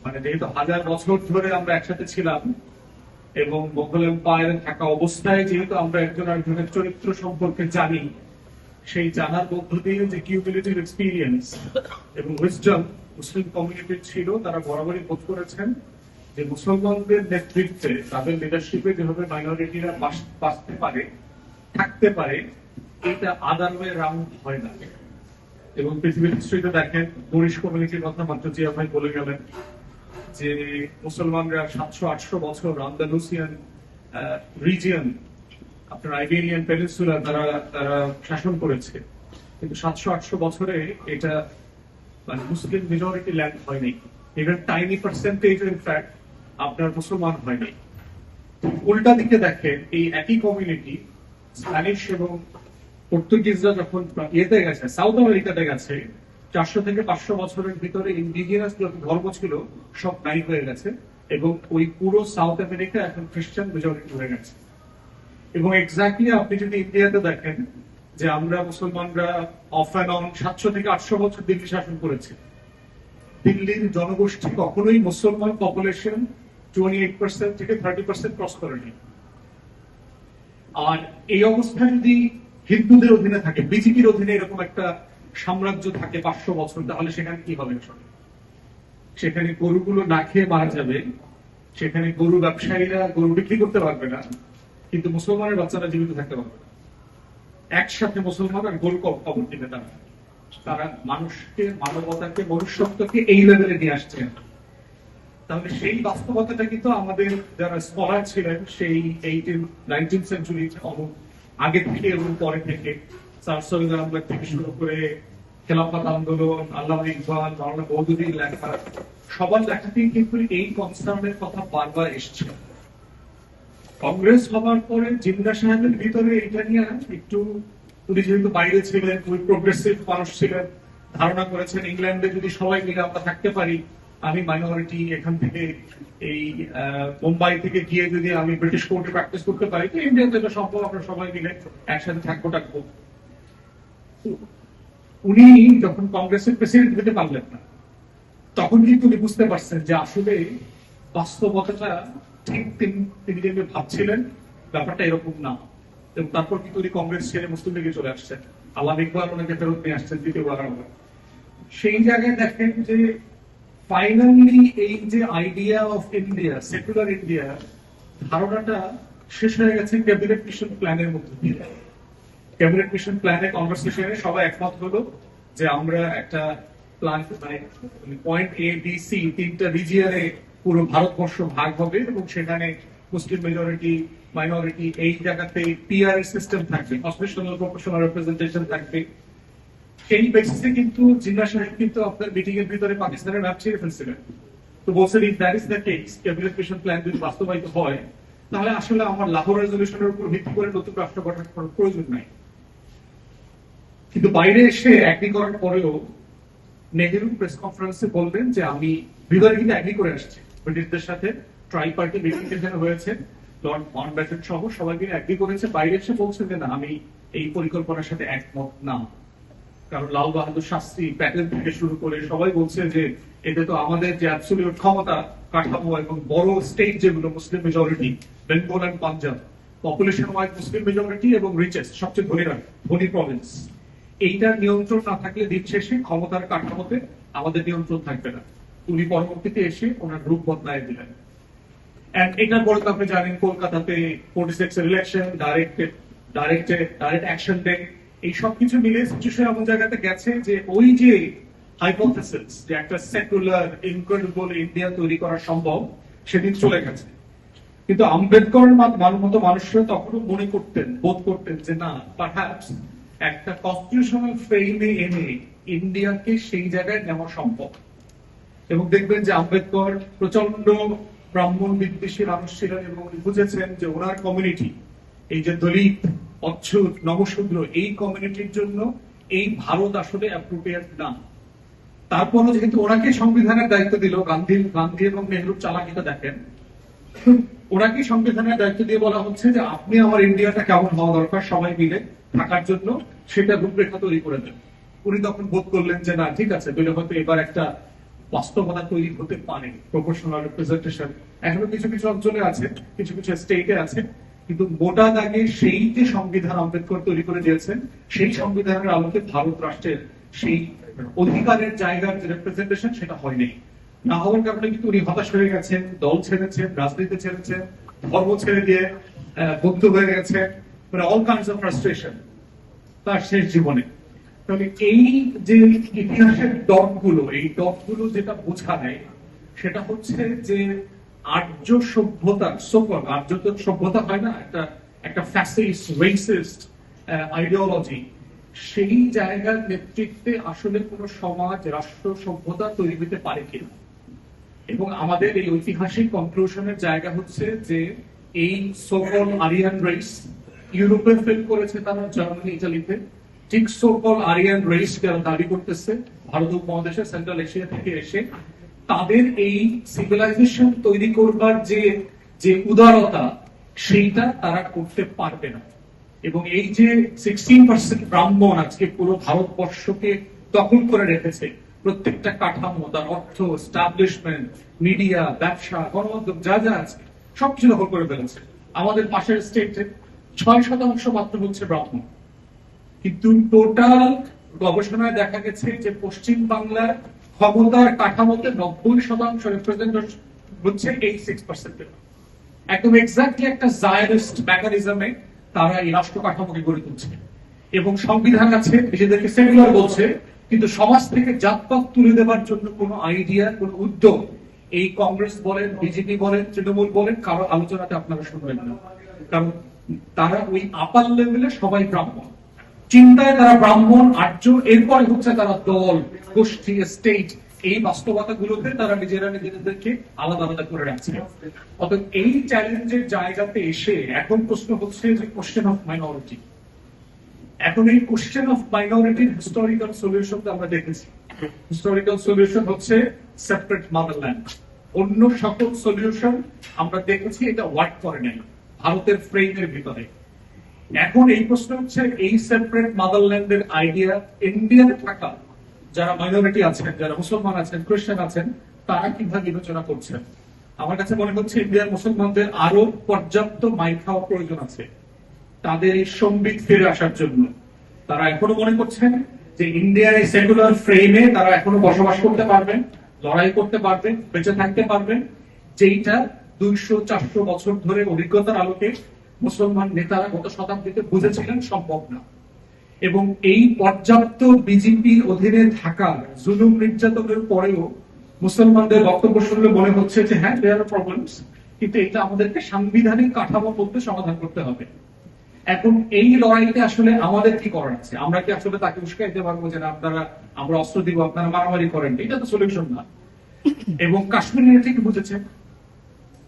মানে যেহেতু হাজার বছর ধরে আমরা একসাথে ছিলাম এবং মোগল এম্পায়ারে থাকা অবস্থায় যেহেতু আমরা একজন আরেকজনের চরিত্র সম্পর্কে জানি, সেই জানার মধ্য দিয়ে যে কিউমুলেটিভ এক্সপিরিয়েন্স এবং উইজডম মুসলিম কমিউনিটির ছিল, তারা বরাবরই বোধ করেছেন যে মুসলমানদের নেতৃত্বে, তাদের লিডারশিপে যেভাবে মাইনরিটিরা বাঁচতে পারে, থাকতে পারে, এটা আদার ওয়ে রাউন্ড হয় না। এবং পৃথিবীর হিস্ট্রিতে দেখেন, মরিশ কমিউনিটির কথা মাত্র জিয়া ভাই বলে গেলেন যে মুসলমানরা 700-800 বছর আন্দালুসিয়ান রিজিয়ন, আপনার আইবেরিয়ান পেনিনসুলা তারা শাসন করেছে, কিন্তু 700-800 বছরে এটা মানে মুসলিম মেজরিটি ল্যান্ড হয়নি। ইভেন টাইনি পার্সেন্টেজ ইনফ্যাক্ট আপনার মুসলমান হয়নি। উল্টা দিকে দেখেন, এই একই কমিউনিটি স্প্যানিশ এবং পর্তুগিজরা যখন ইয়েতে গেছে, সাউথ আমেরিকাতে গেছে, 400 থেকে 500 বছরের ভিতরে ইন্ডিজিনাস যত ধর্ম ছিল সব নাই হয়ে গেছে এবং ওই পুরো সাউথ আমেরিকা এখন খ্রিস্টান মেজরিটি হয়ে গেছে। এবং এক্স্যাক্টলি আপনি যদি ইন্ডিয়াতে দেখেন যে আমরা মুসলমানরা অফ অ্যান্ড অন 700 থেকে 800 বছর দিল্লি শাসন করেছি। দিল্লির জনগোষ্ঠী কখনোই মুসলমান পপুলেশন 28% থেকে 30% ক্রস করেনি। আর এই অবস্থা যদি হিন্দুদের অধীনে থাকে, বিজেপির অধীনে এরকম একটা সাম্রাজ্য থাকে 500 বছর, তাহলে সেখানে কি হবে? সেখানে গরুগুলো না খেয়ে মারা যাবে, সেখানে গরু ব্যবসায়ীরা গরু বিক্রি করতে পারবে না, কিন্তু মুসলমানের বাচ্চারা জীবিত থাকতে পারবে না। একসাথে মুসলমান আর গরু কবর দিবে তারা। তারা মানুষকে, মানবতাকে, মনুষ্যত্বকে এই লেভেলে নিয়ে আসছেন। তাহলে সেই বাস্তবতাটা কিন্তু আমাদের যারা স্কলার ছিলেন সেই 19th সেঞ্চুরি আগে থেকে এবং পরে থেকে, স্যার সৈয়দ আহমদ থেকে শুরু করে খেলাফত আন্দোলন, আল্লামা ইকবাল, মাওলানা মওদুদীর লেখা, সবার লেখাতেই কিন্তু এই কনসার্নের কথা বারবার এসছে। কংগ্রেস হবার পরে জিন্না সাহেবের ভিতরে এটা নিয়ে একটু, উনি যেহেতু বাইরে ছিলেন, ওই প্রোগ্রেসিভ মানুষ ছিলেন, ধারণা করেছেন ইংল্যান্ডে যদি সবাই মিলে আমরা থাকতে পারি, আমি মাইনরিটি এখান থেকে এই মুম্বাই থেকে গিয়ে যদি আমি ব্রিটিশ কোর্টে প্র্যাকটিস করতে পারি, তো ইন্ডিয়াতে এটা সম্ভব, আমরা সবাই মিলে একসাথে থাকবো টাকবো। উনি যখন কংগ্রেসের প্রেসিডেন্ট হতে পারলেন না, তখন কিন্তু উনি বুঝতে পারছেন যে আসলে বাস্তবতাটা ঠিক তিনি যেভাবে ভাবছিলেন ব্যাপারটা এরকম না। এবং তারপর কিন্তু উনি কংগ্রেস ছেড়ে মুসলিম লীগে চলে আসছেন, আল্লামা ইকবাল ওনাকে ফেরত নিয়ে আসছেন দ্বিতীয়বার। সেই জায়গায় দেখেন যে ফাইনালি এই যে idea of India, secular India ধারণাটা শেষ হয়ে গেছে ক্যাবিনেট মিশন প্ল্যানের মধ্যে দিয়ে। ক্যাবিনেট মিশন প্ল্যানে কনভারসেশনে সবাই একমত হলো যে আমরা একটা প্ল্যান, মানে পয়েন্ট এ বি সি, 3টা রিজিয়নে পুরো ভারতবর্ষ ভাগ হবে এবং সেখানে মুসলিম মেজরিটি, মাইনরিটি, এই জায়গাতে পিআর সিস্টেম থাকবে, প্রফেশনাল প্রপোর্শনাল রিপ্রেজেন্টেশন থাকবে। সেই বেসিসে কিন্তু জিন্না সাহেব কিন্তু আপনার মিটিং এর ভিতরে পাকিস্তানের ম্যাপ ছেড়ে ফেলছিলেন। তো বলছেন, if that is the case, cabinet mission plan যদি বাস্তবায়িত হয়, তাহলে আসলে আমার লাহোর রেজলিউশনের উপর ভিত্তি করে নতুন রাষ্ট্র গঠন করার প্রয়োজন নাই। কিন্তু বাইরে এসে এগ্রি করার পরেও নেহেরু প্রেস কনফারেন্সে বললেন যে আমি ভিতরে কিন্তু এগ্রি করে আসছি, ব্রিটিশদের সাথে ট্রাই পার্টি মিটিং যেখানে হয়েছে, লর্ড মাউন্টব্যাটেন সহ সবাই মিলে এগ্রি করেছে। বাইরে এসে বলছেন যে না, আমি এই পরিকল্পনার সাথে একমত না। কারণ লাল বাহাদুর শাস্ত্রী, প্যাটেল থেকে শুরু করে সবাই বলছে যে এতে তো আমাদের যে অ্যাবসলিউট ক্ষমতা কাঠামো এবং বড় স্টেট যেগুলো Muslim majority, Bengal and Punjab, population wise Muslim majority এবং রিচেস্ট, সবচেয়ে ধনী প্রভিন্স, এইটার নিয়ন্ত্রণ না থাকলে দিন শেষে ক্ষমতার কাঠামোতে আমাদের নিয়ন্ত্রণ থাকবে না। উনি পরবর্তীতে এসে ওনার রূপ বদলায় দিলেন। এটার পরে তো আপনি জানেন কলকাতাতে 46 এর ইলেকশন, ডাইরেক্ট অ্যাকশন ডে, এই সবকিছু মিলে সিচুয়েশন এমন জায়গাতে গেছে যে ওই যে হাইপোথেসিস যে একটা সেকুলার ইনক্রেডিবল ইন্ডিয়া তৈরি করা সম্ভব, সেদিন চলে গেছে। কিন্তু আম্বেদকর মতো মানুষরা তখনও মনে করতেন, বোধ করতেন যে না, পারহ্যাপস একটা কনস্টিটিউশনাল ফ্রেমে এনে ইন্ডিয়াকে সেই জায়গায় নেওয়া সম্ভব। এবং দেখবেন যে আম্বেদকর প্রচন্ড ব্রাহ্মণ বিদ্বেষী মানুষ ছিলেন এবং উনি বুঝেছেন যে ওনার কমিউনিটি, এই যে দলিত, অচ্ছুত, নবশূদ্র, এই কমিউনিটির জন্য এই ভারত আসলে অ্যাপ্রোপ্রিয়েট না। তারপরও যেহেতু ওনাকে সংবিধানের দায়িত্ব দিল, গান্ধী এবং নেহরুর চালাকিটা দেখেন, ওনাকে সংবিধানের দায়িত্ব দিয়ে বলা হচ্ছে যে আপনি আমার ইন্ডিয়াটা কেমন হওয়া দরকার সবাই মিলে থাকার জন্য, সেটা রূপরেখা তৈরি করে দেন। উনি তখন বোধ করলেন যে না, ঠিক আছে, হয়তো এবার একটা বাস্তবতা তৈরি হতে পারে। প্রপোর্শনাল রিপ্রেজেন্টেশন এখনো কিছু কিছু অঞ্চলে আছে, কিছু কিছু স্টেটে আছে, কিন্তু মোটা দাগে সেই যে সংবিধান আম্বেদকর তৈরি করে দিয়েছেন, সেই সংবিধানের আলোকে ভারত রাষ্ট্রের সেই অধিকারের জায়গার যে রিপ্রেজেন্টেশন সেটা হয়নি। না হওয়ার কারণে কিন্তু উনি হতাশ হয়ে গেছেন, দল ছেড়েছেন, রাজনীতি ছেড়েছেন, ধর্ম ছেড়ে দিয়ে বন্ধু হয়ে গেছে, মানে অল কাইন্ডস অফ ফ্রাস্ট্রেশন তার শেষ জীবনে। তাহলে এই যে ইতিহাসের ডটগুলো, এই ডটগুলো যেটা বোঝায় সেটা হচ্ছে যে আর্য সভ্যতা, সকল আর্য তো সভ্যতা হয় না, একটা একটা ফ্যাসিস্ট রেসিস্ট আইডিওলজি, সেই জায়গার নেতৃত্বে আসলে কোন সমাজ, রাষ্ট্র, সভ্যতা তৈরি হতে পারে কিনা। এবং আমাদের এই ঐতিহাসিক কনক্লুশনের জায়গা হচ্ছে যে এই সকল আরিয়ান রেস ইউরোপে ফেল করেছে, তারা জার্মানি, ইটালিতে, ঠিক সকল আরিয়ান রেস যারা দাবি করতেছে ভারত উপমহাদেশে, সেন্ট্রাল এশিয়া থেকে এসে, তাদের এই সিভিলাইজেশন তৈরি করবার যে যে উদারতা, সেইটা তারা করতে পারবে না। এবং এই যে 16% ব্রাহ্মণ আজকে পুরো ভারতবর্ষকে দখল করে রেখেছে, প্রত্যেকটা কাঠামো, তার অর্থ, এস্টাবলিশমেন্ট, মিডিয়া, ব্যবসা, গণমাধ্যম, যা যা আছে সবকিছু দখল করে ফেলেছে। আমাদের পাশের স্টেটে 6% মাত্র হচ্ছে ব্রাহ্মণ, কিন্তু টোটাল গবেষণায় দেখা গেছে যে পশ্চিম বাংলার ক্ষমতার কাঠামোতে 90% রিপ্রেজেন্ট হচ্ছে এই 6%। একদম এক্স্যাক্টলি একটা জায়নিস্ট মেকানিজমে তারা এই রাষ্ট্র কাঠামোকে গড়ে তুলছে। এবং সংবিধান আছে, নিজেদেরকে সেকুলার বলছে, কিন্তু সমাজ থেকে জাতপাত তুলে দেওয়ার জন্য কোনো আইডিয়া, কোনো উদ্যোগ এই কংগ্রেস বলেন, বিজেপি বলেন, তৃণমূল বলেন, কারো আলোচনাতে আপনারা শুনবেন না। কারণ তারা ওই আপার লেভেলে সবাই ব্রাহ্মণ, চিন্তায় তারা ব্রাহ্মণ, আর্য, এরপরে হচ্ছে তারা দল, গোষ্ঠী, স্টেট, এই বাস্তবতা গুলোতে তারা নিজেরা নিজেদেরকে আলাদা আলাদা করে রাখছে। অতএব এই চ্যালেঞ্জের জায়গাতে এসে এখন প্রশ্ন হচ্ছে যে কোশ্চেন অফ মাইনরিটি। এখন এই কোশ্চেন অফ মাইনরিটির হিস্টোরিক্যাল সলিউশন আমরা দেখেছি। হিস্টোরিক্যাল সলিউশন হচ্ছে সেপারেট মাদারল্যান্ড। অন্য সকল সলিউশন আমরা দেখেছি এটা ওয়ার্ক করে নাই ভারতের ফ্রেমের ভিতরে। এখন এই প্রশ্ন হচ্ছে এই সেপারেট মাদারল্যান্ডের আইডিয়া ইন্ডিয়াতে থাকা যারা মাইনরিটি আছেন, যারা মুসলমান আছেন, খ্রিস্টান আছেন, তারা কিভাবে বিবেচনা করছেন। আমার কাছে মনে হচ্ছে ইন্ডিয়ার মুসলমানদের আরো পর্যাপ্ত মাইর খাওয়া প্রয়োজন আছে তাদের এই সম্বিত ফিরে আসার জন্য। তারা এখনো মনে করছেন যে ইন্ডিয়ার এই সেকুলার ফ্রেমে তারা এখনো বসবাস করতে পারবেন, লড়াই করতে পারবেন, বেঁচে থাকতে পারবেন, যেইটা 200-400 বছর ধরে অভিজ্ঞতার আলোকে মুসলমান নেতারা গত শতাব্দীতে বুঝেছিলেন সম্ভব না। এবং এই পর্যাপ্ত বিজেপির অধীনে থাকা জুলুম নির্যাতনের পরেও মুসলমানদের বক্তব্য শুনলে মনে হচ্ছে যে হ্যাঁ, দেয়ার আর প্রবলেমস, কিন্তু এটা আমাদেরকে সাংবিধানিক কাঠামোর মধ্যে সমাধান করতে হবে। এখন এই লড়াইতে আসলে আমাদের কি করার আছে? আমরা কি আসলে তাকে উস্কাইতে পারবো যে না, আপনারা, আমরা অস্ত্র দিব, আপনারা মারামারি করেন? এটা তো সলিউশন না। এবং কাশ্মীর ঠিক বুঝেছে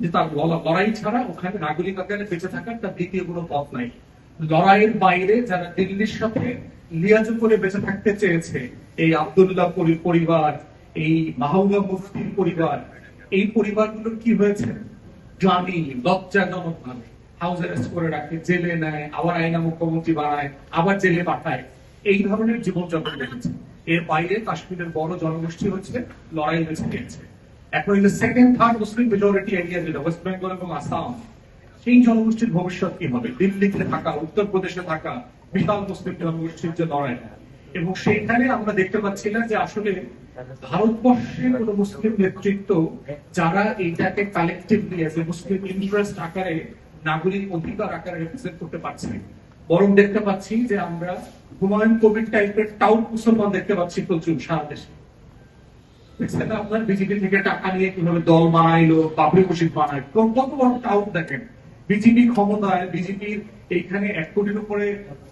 যে তার লড়াই ছাড়া ওখানে নাগরিক আকারে বেঁচে থাকার তার দ্বিতীয় কোনো পথ নাই। লড়াইয়ের বাইরে যারা দিল্লির সাথে লিয়াজু করে বেঁচে থাকতে চেয়েছে, এই আব্দুল্লাহ পরিবার, এই মাহবুবা মুফতির পরিবার, এই পরিবারগুলোর কি হয়েছে? গ্লানি, লজ্জাজনক ভাবে হাউস অ্যারেস্ট করে রাখে, জেলে নেয়, আবার আইনা মুখ্যমন্ত্রী বানায়, আবার জেলে পাঠায়, এই ধরনের জীবনযাপন দেখেছে। এর বাইরে কাশ্মীরের বড় জনগোষ্ঠী হচ্ছে লড়াই বেঁচে গিয়েছে। এখন এই যে সেকেন্ড থার্ড মুসলিম মেজরিটি এরিয়া যেটা ওয়েস্ট বেঙ্গল এবং আসাম, সেই জনগোষ্ঠীর ভবিষ্যৎ কি হবে? দিল্লিতে থাকা, উত্তরপ্রদেশে থাকা বিশাল মুসলিম জনগোষ্ঠীর যে লড়াই, এবং সেইখানে আমরা দেখতে পাচ্ছি না যে আসলে ভারতবর্ষের কোন মুসলিম নেতৃত্ব যারা এইটাকে collectively as a Muslim interest আকারে, নাগরিক অধিকার আকারে রিপ্রেজেন্ট করতে পারছি। বরং দেখতে পাচ্ছি যে আমরা হুমায়ুন কবির টাইপের টাউট মুসলমান দেখতে পাচ্ছি প্রচুর সারা দেশে। আপনার বিজেপি থেকে টাকা নিয়ে কিভাবে দল বানাইলো, বাবরি মসজিদ বানায়, কত বড় টাউট দেখেন। বিজেপি ক্ষমতায়, বিজেপির এইখানে 1 কোটির উপরে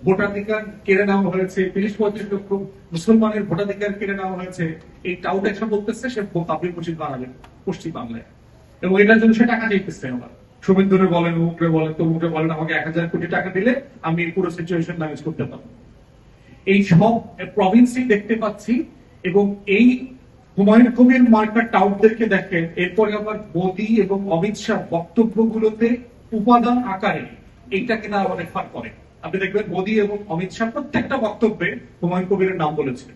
ভোটাধিকার কেড়ে নেওয়া হয়েছে, 30-35 লক্ষ মুসলমানের ভোটাধিকার কেড়ে নেওয়া হয়েছে। এই টাউট এসে বলতেছে সে বাবরি মসজিদ বানাবে পশ্চিম বাংলায়, এবং এটার জন্য সে টাকা চাইতেছে। আবার শুভেন্দুরে বলেন, মুখে বলেন, তমুকে বলেন, আমাকে 1000 কোটি টাকা দিলে আমি পুরো সিচুয়েশন ম্যানেজ করতে পারবো। এই সব প্রভিন্সই দেখতে পাচ্ছি। এবং এই হুমায়ুন কবির মার্কার টাউটদেরকে দেখেন, এরপরে আবার মোদী এবং অমিত শাহ বক্তব্যগুলোতে উপাদান আকারে এইটাকে না রেফার করে। আপনি দেখবেন মোদী এবং অমিত শাহ প্রত্যেকটা বক্তব্যে হুমায়ুন কবিরের নাম বলেছে।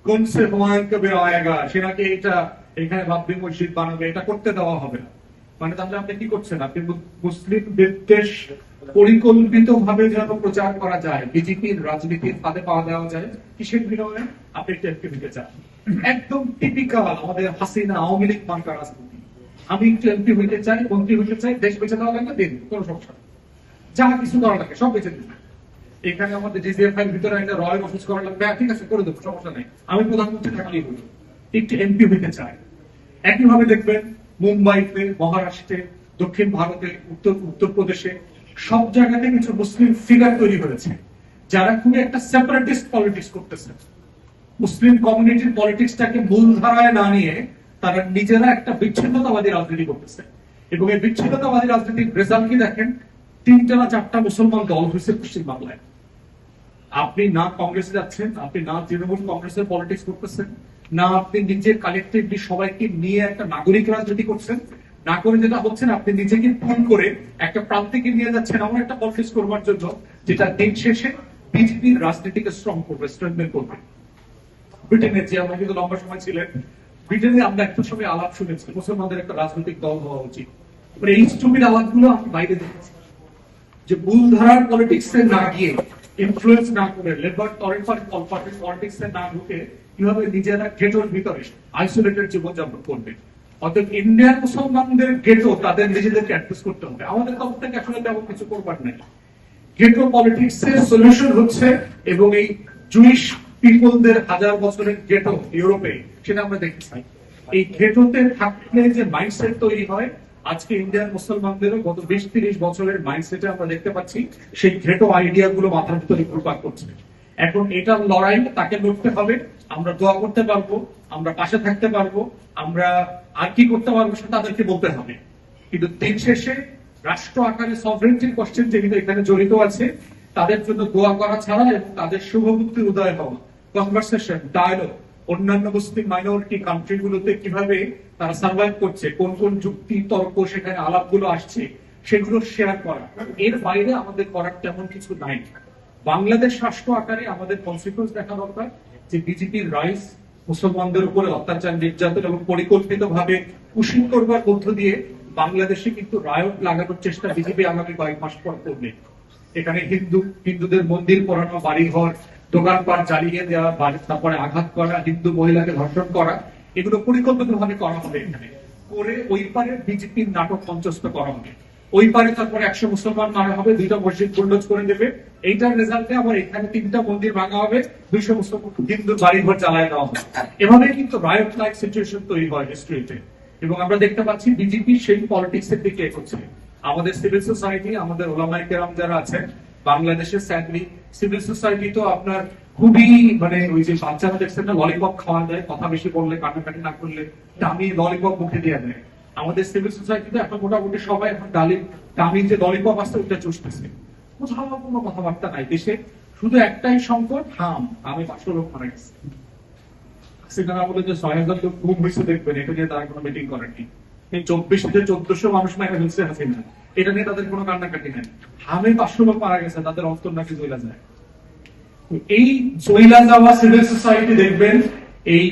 কোন সে হুমায়ুন কবির আয়েগা, সে নাকি এটা এখানে বাবরি মসজিদ বানাবে, এটা করতে দেওয়া হবে না। মানে তাহলে আপনি কি করছেন? আপনি মুসলিম বিদ্বেষ পরিকল্পিত ভাবে যেন প্রচার করা যায়, বিজেপির রাজনীতির ফাঁদে পাওয়া দেওয়া যায়, কিসের বিনিময়ে? আপনি একটু এমপি হইতে চান। একদম টিপিক্যাল আমাদের হাসিনা আওয়ামী লীগ মার্কা রাজনীতি। আমি একটু এমপি হইতে চাই, মন্ত্রী হইতে চাই, দেশ বেঁচে দেওয়া লাগবে, দিন, কোনো সমস্যা নেই। যা কিছু করা লাগে সব বেঁচে দিন। এখানে আমাদের ডিজিএফআই এর ভিতরে একটা রয়্যাল অফিস করা লাগবে, ঠিক আছে করে দেবো, সমস্যা নেই। আমি প্রধানমন্ত্রী থাকলেই হলো, একটু এমপি হইতে চাই। একইভাবে দেখবেন মুম্বাইতে, মহারাষ্ট্রে, দক্ষিণ ভারতে, উত্তরপ্রদেশে সব জায়গাতে কিছু মুসলিম ফিগার তৈরি হয়েছে যারা খুবই একটা সেপারেটিস্ট পলিটিক্স করতেছে। মুসলিম কমিউনিটির পলিটিক্সটাকে মূলধারায় না নিয়ে তারা নিজেরা একটা বিচ্ছিন্নতাবাদী রাজনীতি করতেছে। এবং এই বিচ্ছিন্নতাবাদী রাজনীতির রেজাল্ট কি দেখেন, 3টা না 4টা মুসলমান দল হয়েছে পশ্চিম বাংলায়। আপনি না কংগ্রেসে যাচ্ছেন, আপনি না তৃণমূল কংগ্রেসের পলিটিক্স করতেছেন, না আপনি নিজের কালেক্টিভলি সবাইকে নিয়ে একটা নাগরিক রাজনীতি করছেন, না করে যেটা হচ্ছেন আপনি নিজেকে পুল করে একটা প্রান্তিকে নিয়ে যাচ্ছেন এমন একটা পলিটিক্স করবার জন্য যেটা দিন শেষে বিজেপির রাজনীতিকে স্ট্রং করবে, স্ট্রেংথেন করবে। ব্রিটেনের যে আমরা কিন্তু লম্বা সময় ছিলেন, ব্রিটেনে আমরা একটা সময় আলাপ শুনেছি মুসলমানদের একটা রাজনৈতিক দল হওয়া উচিত। এই ছবির আলাপগুলো আমি বাইরে দেখেছি যে মূলধারার পলিটিক্স এ না গিয়ে, ইনফ্লুয়েন্স না করে, লেবার পলিটিক্স এ না ঢুকে কিভাবে নিজেরা গেটোর ভিতরে আইসোলেটেড জীবনযাপন করবে। অর্থাৎ ইন্ডিয়ান মুসলমানদের গেটো তাদের নিজেদেরকে অ্যাড্রেস করতে হবে। আমাদের তরফ থেকে আসলে তেমন কিছু করবার নাই। গেটো পলিটিক্স এর সলিউশন হচ্ছে, এবং এই জুইশ পিপলদের হাজার বছরের গেটো ইউরোপে, সেটা আমরা দেখছি। এই গেটোতে থাকলে যে মাইন্ডসেট তৈরি হয়, আজকে ইন্ডিয়ান মুসলমানদেরও গত 20-30 বছরের মাইন্ডসেটে আমরা দেখতে পাচ্ছি সেই ঘেটো আইডিয়া গুলো মাথার ভিতরে ঘুরপাক করছে। এখন এটার লড়াই তাকে লড়তে হবে। আমরা দোয়া করতে পারবো, আমরা পাশে থাকতে পারবো, আমরা আর কি করতে পারবো সেটা তাদেরকে বলতে হবে। কিন্তু দিন শেষে রাষ্ট্র আকারে সভরেন্টির কোশ্চেন যেগুলো এখানে জড়িত আছে, তাদের জন্য দোয়া করা ছাড়া এবং তাদের শুভবুদ্ধির উদয় হওয়া, কনভারসেশন, ডায়ালগ, অন্যান্য মুসলিম মাইনরিটি কান্ট্রি গুলোতে কিভাবে তারা সার্ভাইভ করছে, কোন কোন যুক্তি তর্ক সেখানে আলাপগুলো আসছে, সেগুলো শেয়ার করা। এর বাইরে আমাদের করার তেমন কিছু নাই। বাংলাদেশ রাষ্ট্র আকারে আমাদের কনসিকুয়েন্স দেখা দরকার যে বিজেপির রাইস মুসলমানদের উপরে অত্যাচার, নির্যাতন এবং পরিকল্পিত ভাবে কুশীন করবার মধ্য দিয়ে বাংলাদেশে কিন্তু রায়ট লাগানোর চেষ্টা বিজেপি আগামী কয়েক মাস পর করবে। এখানে হিন্দুদের মন্দির পোড়ানো, বাড়িঘর, দোকানপাট জ্বালিয়ে দেওয়া, তারপরে আঘাত করা, হিন্দু মহিলাকে ধর্ষণ করা, এগুলো পরিকল্পিত ভাবে করা হবে। এখানে করে ওই পারে বিজেপির নাটক মঞ্চস্থ করা হবে। ওই পারে তারপরে 100 মুসলমান মারা হবে, 2টা মসজিদ বুলডোজ করে দেবে। এইটার রেজাল্টে আবার এখানে 3টা মন্দির ভাঙা হবে, 200 মুসলমান হিন্দুর বাড়িঘর জ্বালায় দেওয়া হবে। এভাবে কিন্তু রায়ট লাইক সিচুয়েশন তৈরি হয় হিস্ট্রিতে। এবং আমরা দেখতে পাচ্ছি বিজেপি সেই পলিটিক্স এর দিকে এগোচ্ছে। আমাদের সিভিল সোসাইটি, আমাদের ওলামায়ে কেরাম যারা আছেন বাংলাদেশের, স্যাডলি সিভিল সোসাইটি তো আপনার খুবই, মানে ওই যে বাচ্চারা দেখছেন না ললিপপ খাওয়া যায়, কথা বেশি বললে, কান্নাকাটি না করলে দামি ললিপপ মুখে দিয়ে দেয়। আমাদের সিভিল সোসাইটিতে এখন মোটামুটি সবাই এখন দামি যে ললিপপ আসছে ওটা চুষতেছে। কোথাও কোনো কথাবার্তা নাই দেশে, শুধু একটাই সংকট, আমি 500 লোক মারা গেছে। সেটা বলে যে 6000 লোক খুব হয়েছে দেখবেন, এটা নিয়ে তারা কোনো মিটিং করেনি। 24 থেকে 1400 মানুষ মারা ফেলছে হাসিনা, এটা নিয়ে তাদের কোনো কান্নাকাটি নেই। 500 লোক মারা গেছে, তাদের অন্তর নাকি জ্বলা যায়। এই জ্বলা যাওয়া সিভিল সোসাইটি দেখবেন এই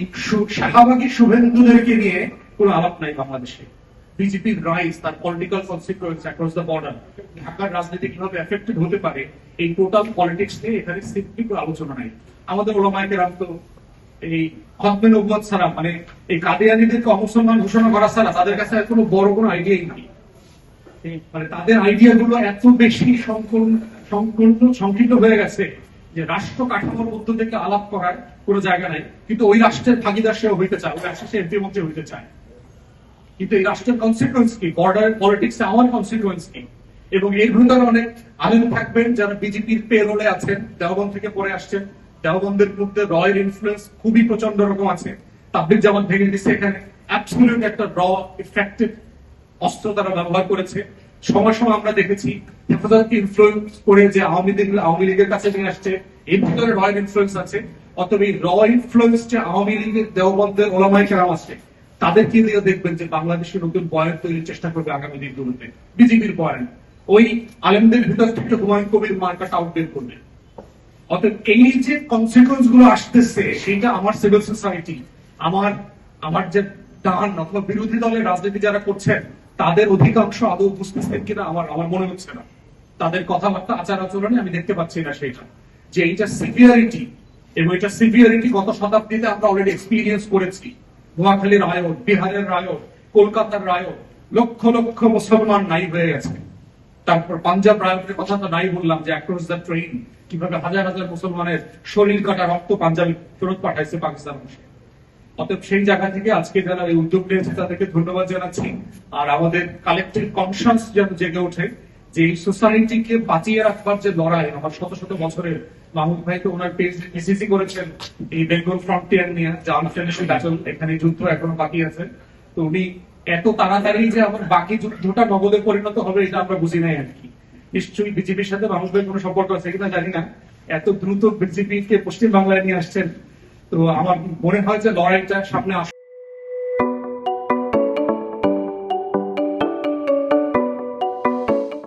শাহবাগী শুভেন্দুদেরকে নিয়ে কোনো আলাপ নাই বাংলাদেশে। বিজেপির রাইজ, তার political consequence across the border, ঢাকার রাজনীতি কিভাবে এফেক্টেড হতে পারে, এই টোটাল পলিটিক্স নিয়ে এখানে সিম্পলি কোনো আলোচনা নাই। আমাদের ওলামায়ে কেরাম তো এই খতমে নবুয়ত ছাড়া, মানে এই কাদিয়ানীদেরকে অমুসলমান ঘোষণা করা ছাড়া তাদের কাছে কোনো বড় কোনো আইডিয়াই নেই। মানে তাদের আইডিয়া গুলো এত বেশি সংকীর্ণ হয়ে গেছে যে রাষ্ট্র কাঠামোর মধ্য থেকে আলাপ করার কোনো জায়গা নাই। কিন্তু ওই রাষ্ট্রের ভাগিদার সেও হইতে চায়, ওই রাষ্ট্রে সে এমপি মন্ত্রী হইতে চায়। কিন্তু এই রাষ্ট্রের কনসিকুয়েন্স কি, বর্ডার পলিটিক্স আমার কনসিকুয়েন্স কি? এবং এর ভিতরে অনেক আলেম থাকবেন যারা বিজেপির পেরোলে আছেন, দেওবন্দ থেকে পড়ে আসছেন। দেওবন্দের মধ্যে রয়ের ইনফ্লুয়েন্স খুবই প্রচন্ড রকম আছে। তাবলিগ জামাত ভেঙে দিচ্ছে, এখানে অ্যাবসলিউট একটা ইফেক্টিভ অস্ত্র তারা ব্যবহার করেছে। সময় সময় আমরা দেখেছি হেফাজতকে ইনফ্লুয়েন্স করে যে আওয়ামী লীগের কাছে নিয়ে আসছে, এর ভিতরে রয়ের ইনফ্লুয়েন্স আছে। অতএব এই ইনফ্লুয়েন্স যে আওয়ামী লীগের, দেওবন্দের ওলামায়ে কেরাম আছে, তাদেরকে দিয়ে দেখবেন যে বাংলাদেশের নতুন পয়েন্ট তৈরির চেষ্টা করবে আগামী দিনগুলোতে বিজেপির পয়েন্ট। ওই আলেমদের ভিতর থেকে হুমায়ুন কবির মার্কাটা আউট বের করবে। অতএব এই যে কনসিকুয়েন্স গুলো আসতেছে সেটা আমার সিভিল সোসাইটি, আমার আমার যে ডান অথবা বিরোধী দলের রাজনীতি যারা করছেন তাদের অধিকাংশ আদৌ বুঝতেছেন কিনা আমার আমার মনে হচ্ছে না। তাদের কথাবার্তা আচার আচরণে আমি দেখতে পাচ্ছি না সেটা, যে এইটা সিভিয়ারিটি, এবং এটা সিভিয়ারিটি গত শতাব্দীতে আমরা অলরেডি এক্সপিরিয়েন্স করেছি। নোয়াখালীর রায়ত, বিহারের রায়ত, কলকাতার রায়ত, লক্ষ লক্ষ মুসলমান নাই হয়ে গেছে। তারপর পাঞ্জাব রায়তের কথা তো নাই বললাম, যে অ্যাক্রস দ্য ট্রেন কিভাবে হাজার হাজার মুসলমানের শরীর কাটা রক্ত পাঞ্জাবে ফেরত পাঠাইছে পাকিস্তান। অতএব সেই জায়গা থেকে আজকে যারা এই উদ্যোগ নিয়েছে তাদেরকে ধন্যবাদ জানাচ্ছি। আর আমাদের কালেকটিভ কনসাস যেন জেগে ওঠে, যে এই সোসাইটিকে বাঁচিয়ে রাখবার যে লড়াই আমার শত শত বছরের। মাহমুদ ভাই তো ওনার পিসিসি করেছেন এই বেঙ্গল ফ্রন্টিয়ার নিয়ে, যে আনফিনিশড ব্যাটল, এখানে যুদ্ধ এখনো বাকি আছে। তো উনি এত তাড়াতাড়ি যে আমার বাকি যুদ্ধটা নগদে পরিণত হবে এটা আমরা বুঝি নাই আর কি। নিশ্চয়ই বিজেপির সাথে মাহমুদ ভাই কোনো সম্পর্ক আছে কিনা জানি না, এত দ্রুত বিজেপি কে পশ্চিম বাংলায় নিয়ে আসছেন। তো আমার মনে হয় যে লড়াইটা সামনে